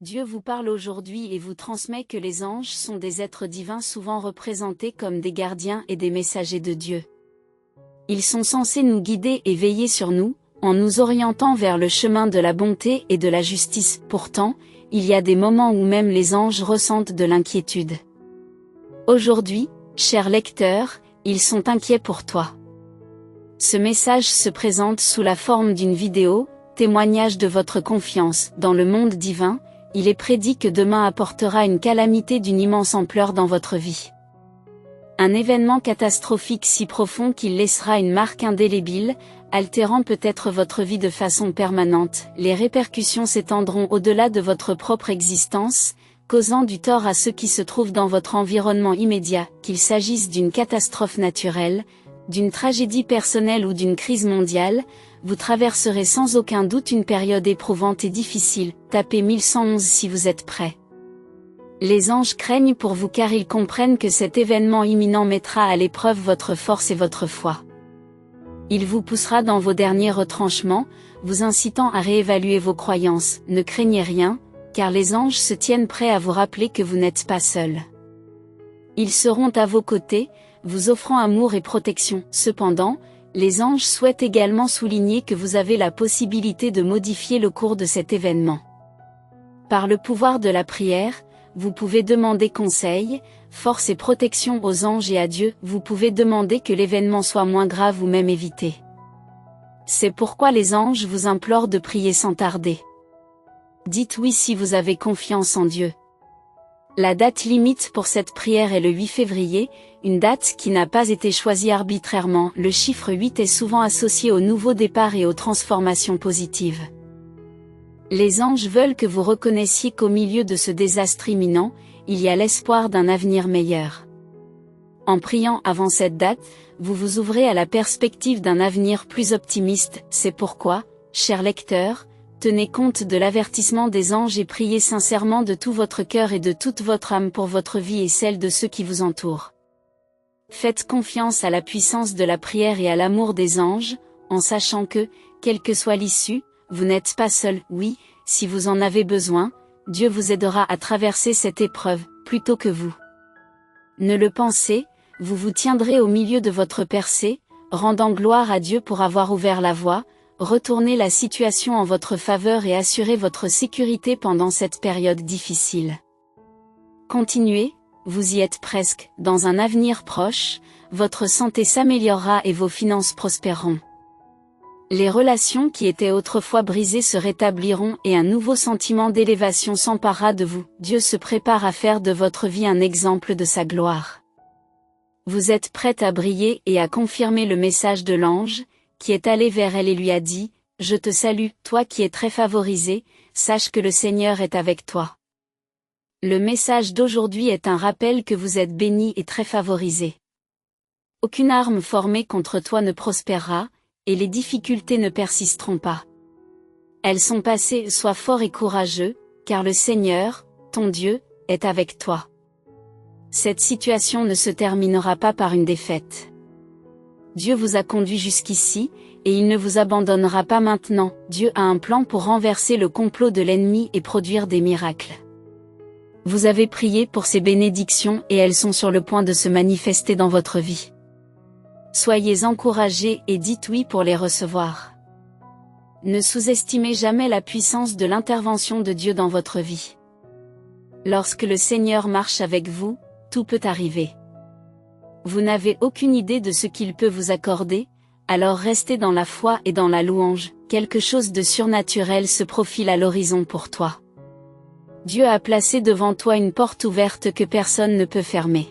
Dieu vous parle aujourd'hui et vous transmet que les anges sont des êtres divins souvent représentés comme des gardiens et des messagers de Dieu. Ils sont censés nous guider et veiller sur nous, en nous orientant vers le chemin de la bonté et de la justice. Pourtant, il y a des moments où même les anges ressentent de l'inquiétude. Aujourd'hui, cher lecteur, ils sont inquiets pour toi. Ce message se présente sous la forme d'une vidéo, témoignage de votre confiance dans le monde divin. Il est prédit que demain apportera une calamité d'une immense ampleur dans votre vie. Un événement catastrophique si profond qu'il laissera une marque indélébile, altérant peut-être votre vie de façon permanente. Les répercussions s'étendront au-delà de votre propre existence, causant du tort à ceux qui se trouvent dans votre environnement immédiat, qu'il s'agisse d'une catastrophe naturelle, d'une tragédie personnelle ou d'une crise mondiale. Vous traverserez sans aucun doute une période éprouvante et difficile. Tapez 1111 si vous êtes prêt. Les anges craignent pour vous car ils comprennent que cet événement imminent mettra à l'épreuve votre force et votre foi. Il vous poussera dans vos derniers retranchements, vous incitant à réévaluer vos croyances. Ne craignez rien, car les anges se tiennent prêts à vous rappeler que vous n'êtes pas seul. Ils seront à vos côtés, vous offrant amour et protection. Cependant, les anges souhaitent également souligner que vous avez la possibilité de modifier le cours de cet événement. Par le pouvoir de la prière, vous pouvez demander conseil, force et protection aux anges et à Dieu. Vous pouvez demander que l'événement soit moins grave ou même évité. C'est pourquoi les anges vous implorent de prier sans tarder. Dites oui si vous avez confiance en Dieu. La date limite pour cette prière est le 8 février, une date qui n'a pas été choisie arbitrairement. Le chiffre 8 est souvent associé au nouveau départ et aux transformations positives. Les anges veulent que vous reconnaissiez qu'au milieu de ce désastre imminent, il y a l'espoir d'un avenir meilleur. En priant avant cette date, vous vous ouvrez à la perspective d'un avenir plus optimiste. C'est pourquoi, cher lecteur, tenez compte de l'avertissement des anges et priez sincèrement de tout votre cœur et de toute votre âme pour votre vie et celle de ceux qui vous entourent. Faites confiance à la puissance de la prière et à l'amour des anges, en sachant que, quelle que soit l'issue, vous n'êtes pas seul. Oui, si vous en avez besoin, Dieu vous aidera à traverser cette épreuve, plutôt que vous ne le pensez. Vous vous tiendrez au milieu de votre percée, rendant gloire à Dieu pour avoir ouvert la voie, retourner la situation en votre faveur et assurer votre sécurité pendant cette période difficile. Continuez, vous y êtes presque. Dans un avenir proche, votre santé s'améliorera et vos finances prospéreront. Les relations qui étaient autrefois brisées se rétabliront et un nouveau sentiment d'élévation s'emparera de vous. Dieu se prépare à faire de votre vie un exemple de sa gloire. Vous êtes prête à briller et à confirmer le message de l'ange, qui est allé vers elle et lui a dit, « Je te salue, toi qui es très favorisé, sache que le Seigneur est avec toi. » Le message d'aujourd'hui est un rappel que vous êtes béni et très favorisé. Aucune arme formée contre toi ne prospérera, et les difficultés ne persisteront pas. Elles sont passées. Sois fort et courageux, car le Seigneur, ton Dieu, est avec toi. Cette situation ne se terminera pas par une défaite. Dieu vous a conduit jusqu'ici, et il ne vous abandonnera pas maintenant. Dieu a un plan pour renverser le complot de l'ennemi et produire des miracles. Vous avez prié pour ces bénédictions et elles sont sur le point de se manifester dans votre vie. Soyez encouragés et dites oui pour les recevoir. Ne sous-estimez jamais la puissance de l'intervention de Dieu dans votre vie. Lorsque le Seigneur marche avec vous, tout peut arriver. Vous n'avez aucune idée de ce qu'il peut vous accorder, alors restez dans la foi et dans la louange. Quelque chose de surnaturel se profile à l'horizon pour toi. Dieu a placé devant toi une porte ouverte que personne ne peut fermer.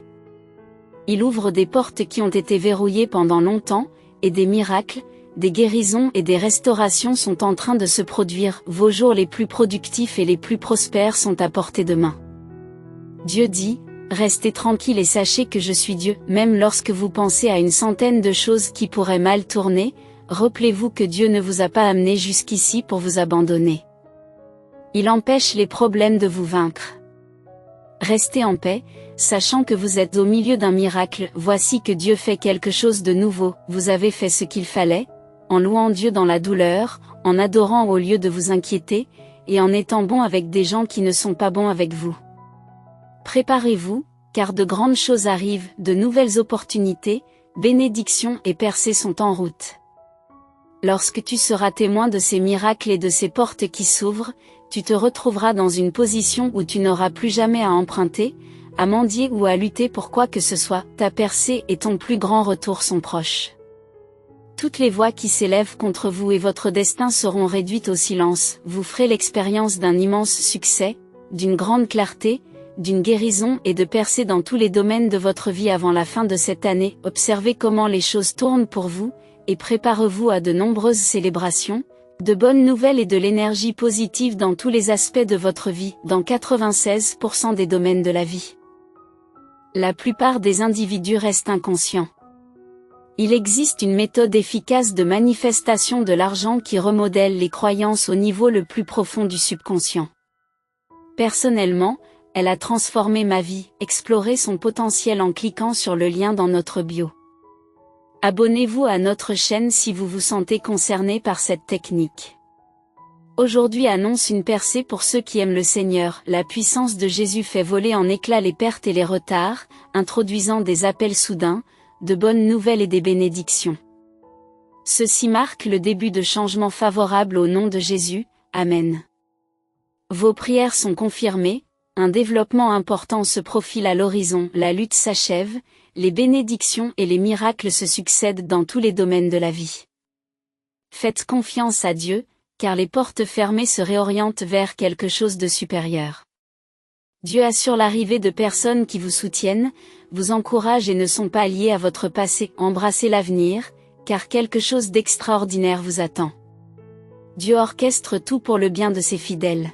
Il ouvre des portes qui ont été verrouillées pendant longtemps, et des miracles, des guérisons et des restaurations sont en train de se produire. Vos jours les plus productifs et les plus prospères sont à portée de main. Dieu dit, restez tranquille et sachez que je suis Dieu. Même lorsque vous pensez à une centaine de choses qui pourraient mal tourner, rappelez-vous que Dieu ne vous a pas amené jusqu'ici pour vous abandonner. Il empêche les problèmes de vous vaincre. Restez en paix, sachant que vous êtes au milieu d'un miracle. Voici que Dieu fait quelque chose de nouveau. Vous avez fait ce qu'il fallait, en louant Dieu dans la douleur, en adorant au lieu de vous inquiéter, et en étant bon avec des gens qui ne sont pas bons avec vous. Préparez-vous, car de grandes choses arrivent, de nouvelles opportunités, bénédictions et percées sont en route. Lorsque tu seras témoin de ces miracles et de ces portes qui s'ouvrent, tu te retrouveras dans une position où tu n'auras plus jamais à emprunter, à mendier ou à lutter pour quoi que ce soit. Ta percée et ton plus grand retour sont proches. Toutes les voix qui s'élèvent contre vous et votre destin seront réduites au silence. Vous ferez l'expérience d'un immense succès, d'une grande clarté, d'une guérison et de percées dans tous les domaines de votre vie avant la fin de cette année. Observez comment les choses tournent pour vous, et préparez-vous à de nombreuses célébrations, de bonnes nouvelles et de l'énergie positive dans tous les aspects de votre vie, dans 96% des domaines de la vie. La plupart des individus restent inconscients. Il existe une méthode efficace de manifestation de l'argent qui remodèle les croyances au niveau le plus profond du subconscient. Personnellement, elle a transformé ma vie. Explorez son potentiel en cliquant sur le lien dans notre bio. Abonnez-vous à notre chaîne si vous vous sentez concerné par cette technique. Aujourd'hui annonce une percée pour ceux qui aiment le Seigneur. La puissance de Jésus fait voler en éclats les pertes et les retards, introduisant des appels soudains, de bonnes nouvelles et des bénédictions. Ceci marque le début de changements favorables au nom de Jésus. Amen. Vos prières sont confirmées, un développement important se profile à l'horizon, la lutte s'achève, les bénédictions et les miracles se succèdent dans tous les domaines de la vie. Faites confiance à Dieu, car les portes fermées se réorientent vers quelque chose de supérieur. Dieu assure l'arrivée de personnes qui vous soutiennent, vous encouragent et ne sont pas liées à votre passé. Embrassez l'avenir, car quelque chose d'extraordinaire vous attend. Dieu orchestre tout pour le bien de ses fidèles.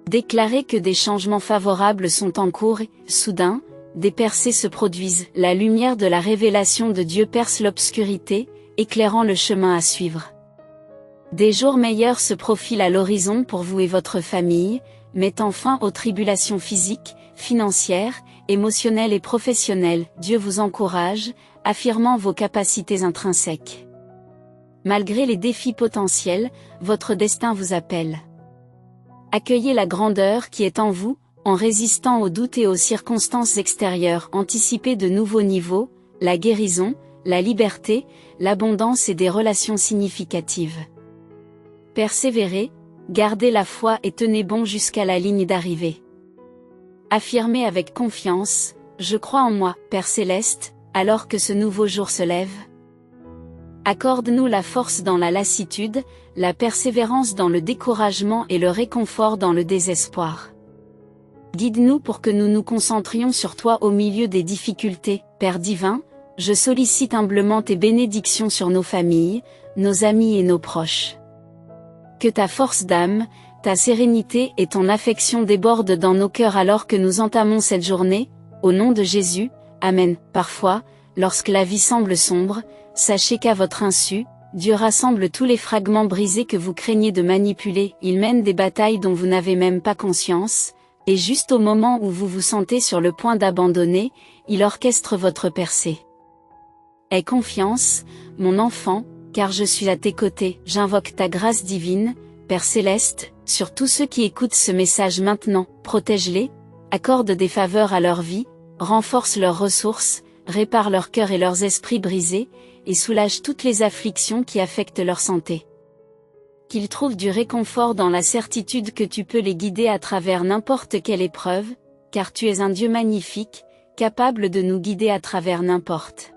Déclarez que des changements favorables sont en cours et, soudain, des percées se produisent. La lumière de la révélation de Dieu perce l'obscurité, éclairant le chemin à suivre. Des jours meilleurs se profilent à l'horizon pour vous et votre famille, mettant fin aux tribulations physiques, financières, émotionnelles et professionnelles. Dieu vous encourage, affirmant vos capacités intrinsèques. Malgré les défis potentiels, votre destin vous appelle. Accueillez la grandeur qui est en vous, en résistant aux doutes et aux circonstances extérieures. Anticipez de nouveaux niveaux, la guérison, la liberté, l'abondance et des relations significatives. Persévérez, gardez la foi et tenez bon jusqu'à la ligne d'arrivée. Affirmez avec confiance, je crois en moi, Père Céleste, alors que ce nouveau jour se lève. Accorde-nous la force dans la lassitude, la persévérance dans le découragement et le réconfort dans le désespoir. Guide-nous pour que nous nous concentrions sur toi au milieu des difficultés. Père divin, je sollicite humblement tes bénédictions sur nos familles, nos amis et nos proches. Que ta force d'âme, ta sérénité et ton affection débordent dans nos cœurs alors que nous entamons cette journée, au nom de Jésus, Amen. Parfois, lorsque la vie semble sombre, sachez qu'à votre insu, Dieu rassemble tous les fragments brisés que vous craignez de manipuler. Il mène des batailles dont vous n'avez même pas conscience, et juste au moment où vous vous sentez sur le point d'abandonner, il orchestre votre percée. Aie confiance, mon enfant, car je suis à tes côtés. J'invoque ta grâce divine, Père Céleste, sur tous ceux qui écoutent ce message maintenant. Protège-les, accorde des faveurs à leur vie, renforce leurs ressources, répare leur cœur et leurs esprits brisés, et soulage toutes les afflictions qui affectent leur santé. Qu'ils trouvent du réconfort dans la certitude que tu peux les guider à travers n'importe quelle épreuve, car tu es un Dieu magnifique, capable de nous guider à travers n'importe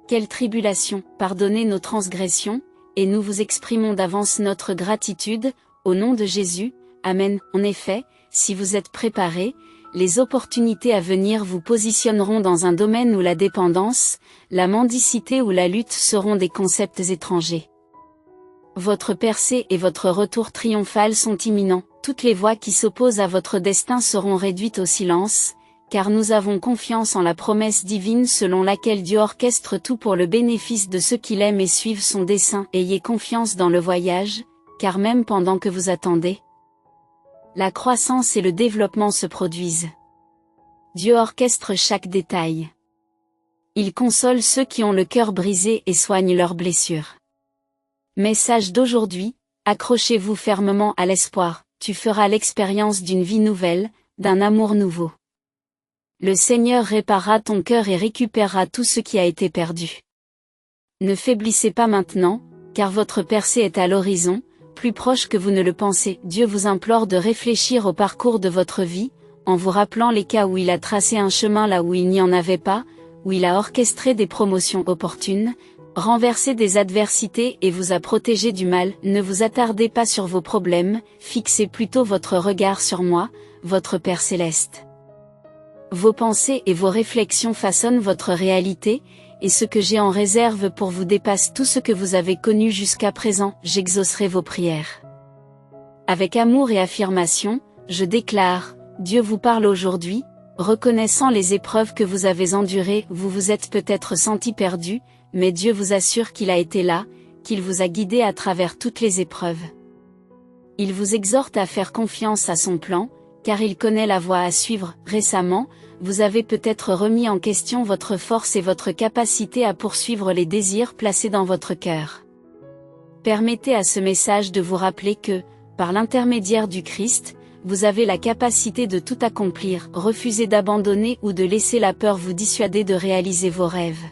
quelle tribulation. Pardonnez nos transgressions, et nous vous exprimons d'avance notre gratitude, au nom de Jésus, Amen. En effet, si vous êtes préparés, les opportunités à venir vous positionneront dans un domaine où la dépendance, la mendicité ou la lutte seront des concepts étrangers. Votre percée et votre retour triomphal sont imminents. Toutes les voix qui s'opposent à votre destin seront réduites au silence, car nous avons confiance en la promesse divine selon laquelle Dieu orchestre tout pour le bénéfice de ceux qui l'aiment et suivent son dessein. Ayez confiance dans le voyage, car même pendant que vous attendez, la croissance et le développement se produisent. Dieu orchestre chaque détail. Il console ceux qui ont le cœur brisé et soigne leurs blessures. Message d'aujourd'hui, Accrochez-vous fermement à l'espoir, tu feras l'expérience d'une vie nouvelle, d'un amour nouveau. Le Seigneur réparera ton cœur et récupérera tout ce qui a été perdu. Ne faiblissez pas maintenant, car votre percée est à l'horizon, plus proche que vous ne le pensez. Dieu vous implore de réfléchir au parcours de votre vie, en vous rappelant les cas où il a tracé un chemin là où il n'y en avait pas, où il a orchestré des promotions opportunes, renversé des adversités et vous a protégé du mal. Ne vous attardez pas sur vos problèmes, fixez plutôt votre regard sur moi, votre Père céleste. Vos pensées et vos réflexions façonnent votre réalité, et ce que j'ai en réserve pour vous dépasse tout ce que vous avez connu jusqu'à présent. J'exaucerai vos prières. Avec amour et affirmation, je déclare, Dieu vous parle aujourd'hui, reconnaissant les épreuves que vous avez endurées. Vous vous êtes peut-être senti perdu, mais Dieu vous assure qu'il a été là, qu'il vous a guidé à travers toutes les épreuves. Il vous exhorte à faire confiance à son plan, car il connaît la voie à suivre. Récemment, vous avez peut-être remis en question votre force et votre capacité à poursuivre les désirs placés dans votre cœur. Permettez à ce message de vous rappeler que, par l'intermédiaire du Christ, vous avez la capacité de tout accomplir. Refusez d'abandonner ou de laisser la peur vous dissuader de réaliser vos rêves.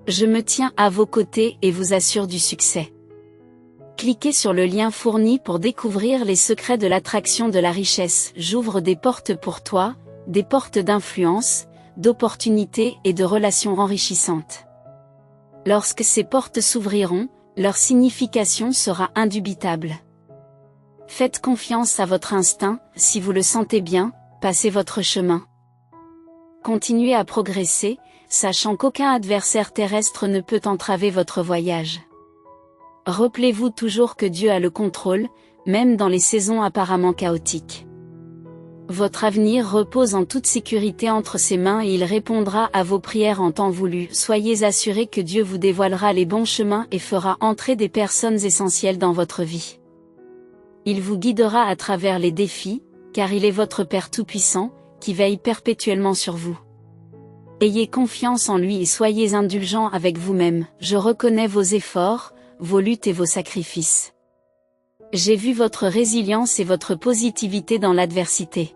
Je me tiens à vos côtés et vous assure du succès. Cliquez sur le lien fourni pour découvrir les secrets de l'attraction de la richesse. J'ouvre des portes pour toi, des portes d'influence, d'opportunités et de relations enrichissantes. Lorsque ces portes s'ouvriront, leur signification sera indubitable. Faites confiance à votre instinct, si vous le sentez bien, passez votre chemin. Continuez à progresser, sachant qu'aucun adversaire terrestre ne peut entraver votre voyage. Rappelez-vous toujours que Dieu a le contrôle, même dans les saisons apparemment chaotiques. Votre avenir repose en toute sécurité entre ses mains et il répondra à vos prières en temps voulu. Soyez assurés que Dieu vous dévoilera les bons chemins et fera entrer des personnes essentielles dans votre vie. Il vous guidera à travers les défis, car il est votre Père Tout-Puissant, qui veille perpétuellement sur vous. Ayez confiance en lui et soyez indulgents avec vous-même. Je reconnais vos efforts, vos luttes et vos sacrifices. J'ai vu votre résilience et votre positivité dans l'adversité.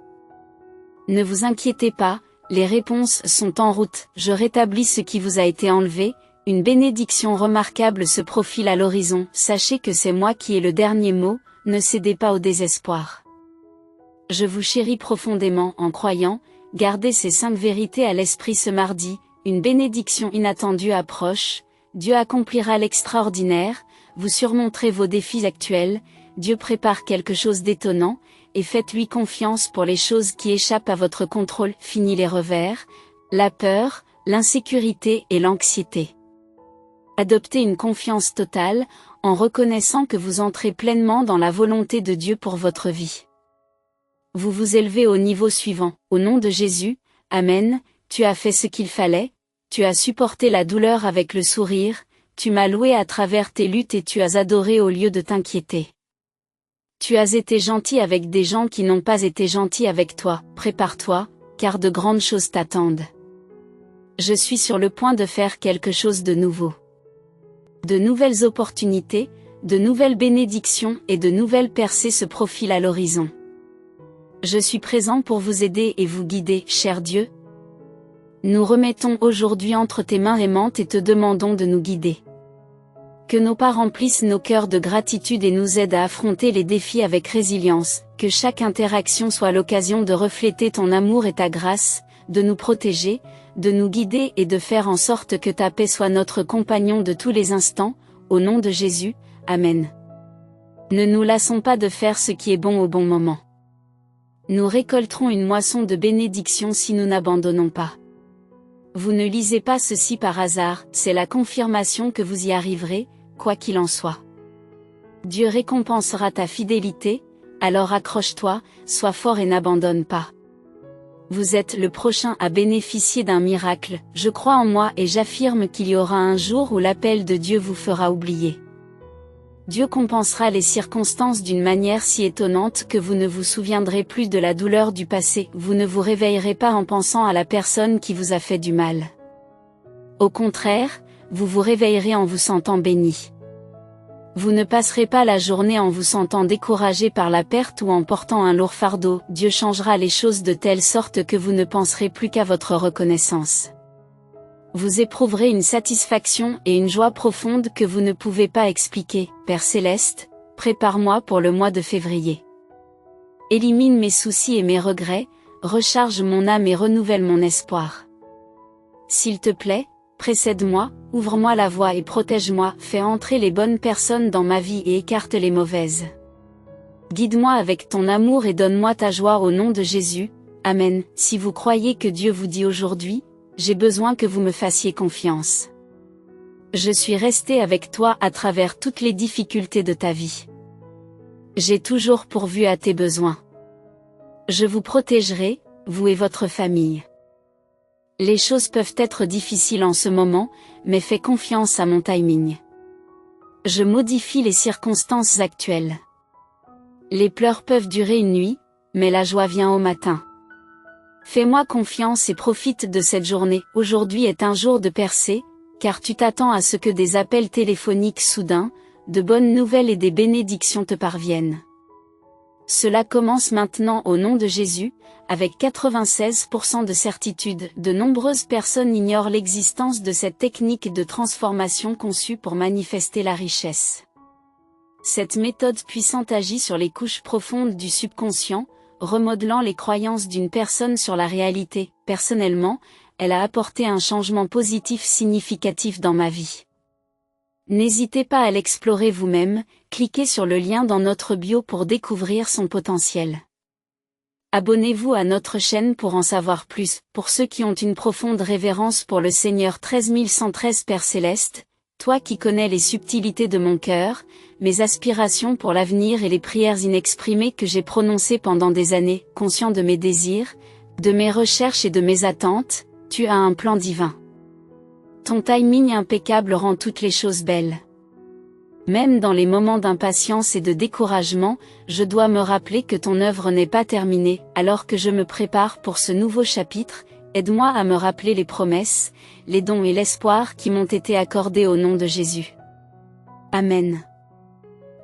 Ne vous inquiétez pas, les réponses sont en route. Je rétablis ce qui vous a été enlevé, une bénédiction remarquable se profile à l'horizon. Sachez que c'est moi qui ai le dernier mot, ne cédez pas au désespoir. Je vous chéris profondément en croyant, gardez ces 5 vérités à l'esprit ce mardi, une bénédiction inattendue approche, Dieu accomplira l'extraordinaire, vous surmonterez vos défis actuels, Dieu prépare quelque chose d'étonnant, et faites-lui confiance pour les choses qui échappent à votre contrôle. Fini les revers, la peur, l'insécurité et l'anxiété. Adoptez une confiance totale, en reconnaissant que vous entrez pleinement dans la volonté de Dieu pour votre vie. Vous vous élevez au niveau suivant. Au nom de Jésus, Amen, tu as fait ce qu'il fallait, tu as supporté la douleur avec le sourire, tu m'as loué à travers tes luttes et tu as adoré au lieu de t'inquiéter. Tu as été gentil avec des gens qui n'ont pas été gentils avec toi. Prépare-toi, car de grandes choses t'attendent. Je suis sur le point de faire quelque chose de nouveau. De nouvelles opportunités, de nouvelles bénédictions et de nouvelles percées se profilent à l'horizon. Je suis présent pour vous aider et vous guider, cher Dieu. Nous remettons aujourd'hui entre tes mains aimantes et te demandons de nous guider. Que nos pas remplissent nos cœurs de gratitude et nous aident à affronter les défis avec résilience, que chaque interaction soit l'occasion de refléter ton amour et ta grâce, de nous protéger, de nous guider et de faire en sorte que ta paix soit notre compagnon de tous les instants, au nom de Jésus, Amen. Ne nous lassons pas de faire ce qui est bon au bon moment. Nous récolterons une moisson de bénédictions si nous n'abandonnons pas. Vous ne lisez pas ceci par hasard, c'est la confirmation que vous y arriverez, quoi qu'il en soit. Dieu récompensera ta fidélité, alors accroche-toi, sois fort et n'abandonne pas. Vous êtes le prochain à bénéficier d'un miracle, je crois en moi et j'affirme qu'il y aura un jour où l'appel de Dieu vous fera oublier. Dieu compensera les circonstances d'une manière si étonnante que vous ne vous souviendrez plus de la douleur du passé, vous ne vous réveillerez pas en pensant à la personne qui vous a fait du mal. Au contraire, vous vous réveillerez en vous sentant béni. Vous ne passerez pas la journée en vous sentant découragé par la perte ou en portant un lourd fardeau. Dieu changera les choses de telle sorte que vous ne penserez plus qu'à votre reconnaissance. Vous éprouverez une satisfaction et une joie profonde que vous ne pouvez pas expliquer. Père Céleste, prépare-moi pour le mois de février. Élimine mes soucis et mes regrets, recharge mon âme et renouvelle mon espoir. S'il te plaît, précède-moi, ouvre-moi la voie et protège-moi, fais entrer les bonnes personnes dans ma vie et écarte les mauvaises. Guide-moi avec ton amour et donne-moi ta joie au nom de Jésus. Amen. Si vous croyez que Dieu vous dit aujourd'hui, j'ai besoin que vous me fassiez confiance. Je suis resté avec toi à travers toutes les difficultés de ta vie. J'ai toujours pourvu à tes besoins. Je vous protégerai, vous et votre famille. Les choses peuvent être difficiles en ce moment, mais fais confiance à mon timing. Je modifie les circonstances actuelles. Les pleurs peuvent durer une nuit, mais la joie vient au matin. Fais-moi confiance et profite de cette journée. Aujourd'hui est un jour de percée, car tu t'attends à ce que des appels téléphoniques soudains, de bonnes nouvelles et des bénédictions te parviennent. Cela commence maintenant au nom de Jésus, avec 96% de certitude. De nombreuses personnes ignorent l'existence de cette technique de transformation conçue pour manifester la richesse. Cette méthode puissante agit sur les couches profondes du subconscient, remodelant les croyances d'une personne sur la réalité. Personnellement, elle a apporté un changement positif significatif dans ma vie. N'hésitez pas à l'explorer vous-même, cliquez sur le lien dans notre bio pour découvrir son potentiel. Abonnez-vous à notre chaîne pour en savoir plus. Pour ceux qui ont une profonde révérence pour le Seigneur 13113 Père Céleste, toi qui connais les subtilités de mon cœur, mes aspirations pour l'avenir et les prières inexprimées que j'ai prononcées pendant des années, conscient de mes désirs, de mes recherches et de mes attentes, tu as un plan divin. Ton timing impeccable rend toutes les choses belles. Même dans les moments d'impatience et de découragement, je dois me rappeler que ton œuvre n'est pas terminée. Alors que je me prépare pour ce nouveau chapitre, aide-moi à me rappeler les promesses, les dons et l'espoir qui m'ont été accordés au nom de Jésus. Amen.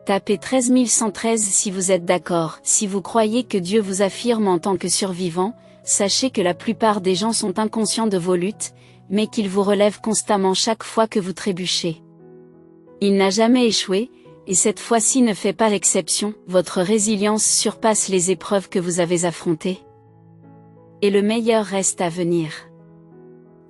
Tapez 13113 si vous êtes d'accord. Si vous croyez que Dieu vous affirme en tant que survivant, sachez que la plupart des gens sont inconscients de vos luttes, mais qu'il vous relève constamment chaque fois que vous trébuchez. Il n'a jamais échoué, et cette fois-ci ne fait pas l'exception. Votre résilience surpasse les épreuves que vous avez affrontées. Et le meilleur reste à venir.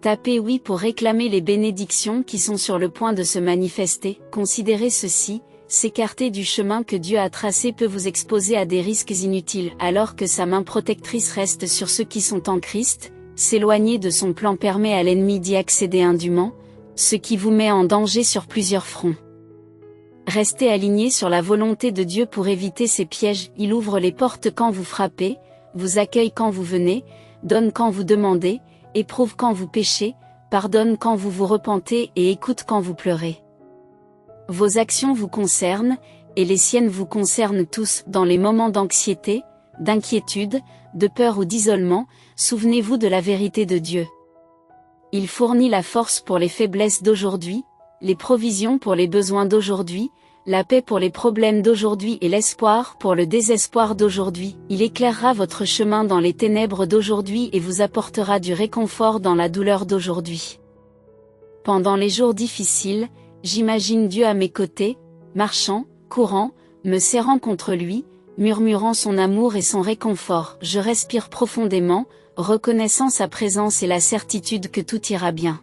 Tapez oui pour réclamer les bénédictions qui sont sur le point de se manifester. Considérez ceci, s'écarter du chemin que Dieu a tracé peut vous exposer à des risques inutiles, alors que sa main protectrice reste sur ceux qui sont en Christ. S'éloigner de son plan permet à l'ennemi d'y accéder indûment, ce qui vous met en danger sur plusieurs fronts. Restez aligné sur la volonté de Dieu pour éviter ces pièges. Il ouvre les portes quand vous frappez, vous accueille quand vous venez, donne quand vous demandez, éprouve quand vous péchez, pardonne quand vous vous repentez et écoute quand vous pleurez. Vos actions vous concernent, et les siennes vous concernent tous. Dans les moments d'anxiété, d'inquiétude, de peur ou d'isolement, souvenez-vous de la vérité de Dieu. Il fournit la force pour les faiblesses d'aujourd'hui, les provisions pour les besoins d'aujourd'hui, la paix pour les problèmes d'aujourd'hui et l'espoir pour le désespoir d'aujourd'hui. Il éclairera votre chemin dans les ténèbres d'aujourd'hui et vous apportera du réconfort dans la douleur d'aujourd'hui. Pendant les jours difficiles, j'imagine Dieu à mes côtés, marchant, courant, me serrant contre lui, murmurant son amour et son réconfort. Je respire profondément, reconnaissant sa présence et la certitude que tout ira bien.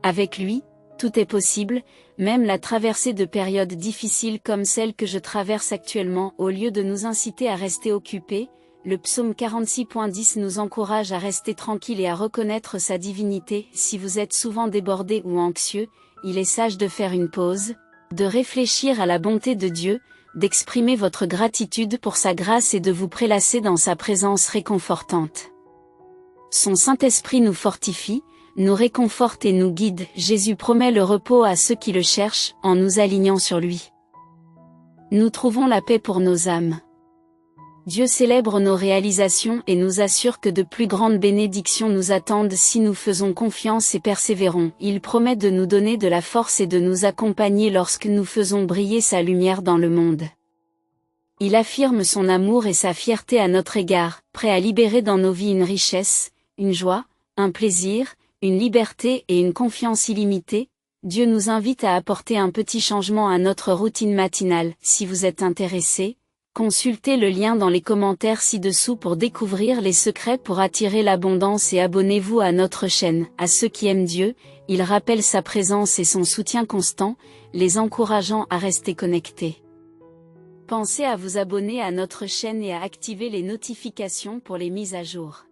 Avec lui, tout est possible, même la traversée de périodes difficiles comme celle que je traverse actuellement. Au lieu de nous inciter à rester occupés, le psaume 46.10 nous encourage à rester tranquille et à reconnaître sa divinité. Si vous êtes souvent débordé ou anxieux, il est sage de faire une pause, de réfléchir à la bonté de Dieu, d'exprimer votre gratitude pour sa grâce et de vous prélasser dans sa présence réconfortante. Son Saint-Esprit nous fortifie, nous réconforte et nous guide. Jésus promet le repos à ceux qui le cherchent, en nous alignant sur lui. Nous trouvons la paix pour nos âmes. Dieu célèbre nos réalisations et nous assure que de plus grandes bénédictions nous attendent si nous faisons confiance et persévérons. Il promet de nous donner de la force et de nous accompagner lorsque nous faisons briller sa lumière dans le monde. Il affirme son amour et sa fierté à notre égard, prêt à libérer dans nos vies une richesse, une joie, un plaisir, une liberté et une confiance illimitée. Dieu nous invite à apporter un petit changement à notre routine matinale. Si vous êtes intéressé, consultez le lien dans les commentaires ci-dessous pour découvrir les secrets pour attirer l'abondance et abonnez-vous à notre chaîne. À ceux qui aiment Dieu, il rappelle sa présence et son soutien constant, les encourageant à rester connectés. Pensez à vous abonner à notre chaîne et à activer les notifications pour les mises à jour.